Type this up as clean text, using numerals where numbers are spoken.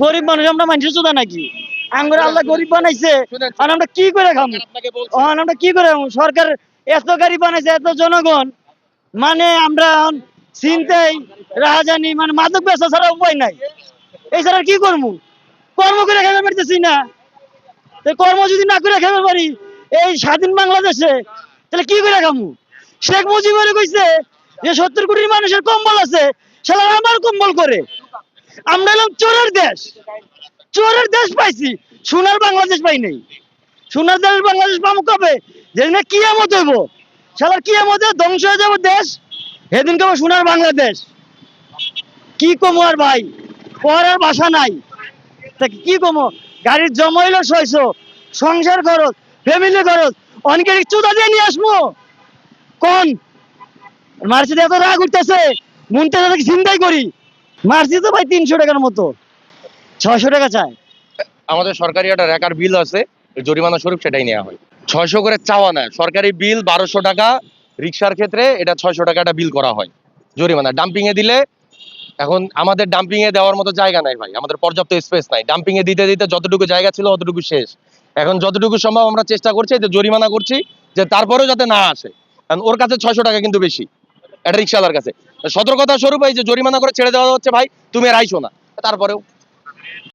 গরিব মানুষ আমরা মানুষের চোদা নাকি? আঙ্গুর আল্লাহ গরিব বানাইছে, আর আমরা কি করে খাবো? আমরা কি করে খাবো? সরকার এত গাড়ি বানাইছে, এত জনগণ, মানে আমরা চিন্তাই রাহাজানি, মানে মাদক বেচা ছাড়া উপায় নাই। এছাড়া কি করবো? কর্ম করে খেতে পারতেছি না। তো কর্ম যদি না করে খেতে পারি এই স্বাধীন বাংলাদেশে, তাহলে কি করে খাবো? শেখ মুজিবের কইছে যে 70 কোটি মানুষের কম্বল আছে, সেটা আমার কম্বল করে। আমরা এলাম চোরের দেশ, চোরের দেশ পাইছি, সোনার বাংলাদেশ পাই নাই। সোনার দেশ বাংলাদেশ পাবো কবে? যেদিন কিয়ামত হইব, সালার কিয়ামতে ধ্বংস হয়ে যাবো দেশ, সেদিন কেবল সোনার বাংলাদেশ। কি কমো আর ভাই, পড়ার বাসা নাই, তা কি কমো? গাড়ির জমা হইলো 600, সংসার খরচ, ফ্যামিলি খরচ, অনেকের চুদা দিয়ে নিয়ে আসবো কোন? মার্সিতে এত রাগ উঠতেছে, মনটা চিন্তাই করি। মার্সি তো ভাই 300 টাকার মতো, 600 টাকা চায়। আমাদের সরকারি একটা রেকার বিল আছে, জরিমানা স্বরূপ সেটাই নেওয়া হয়। 600 করে চাওয়া না, সরকারি বিল 1200 টাকা। রিক্সার ক্ষেত্রে এটা 600 টাকা একটা বিল করা হয় জরিমানা। ডাম্পিং এ দিলে, এখন আমাদের ডাম্পিং এ দেওয়ার মতো জায়গা নাই ভাই, আমাদের পর্যাপ্ত স্পেস নাই। ডাম্পিং এ দিতে দিতে যতটুকু জায়গা ছিল অতটুকু শেষ। এখন যতটুকু সম্ভব আমরা চেষ্টা করছি যে জরিমানা করছি, যে তারপরেও যাতে না আসে। কারণ ওর কাছে 600 টাকা কিন্তু বেশি, একটা রিক্সাওয়ালার কাছে। সতর্কতা স্বরূপ এই যে জরিমানা করে ছেড়ে দেওয়া হচ্ছে, ভাই তুমি আর আইসো না, তারপরেও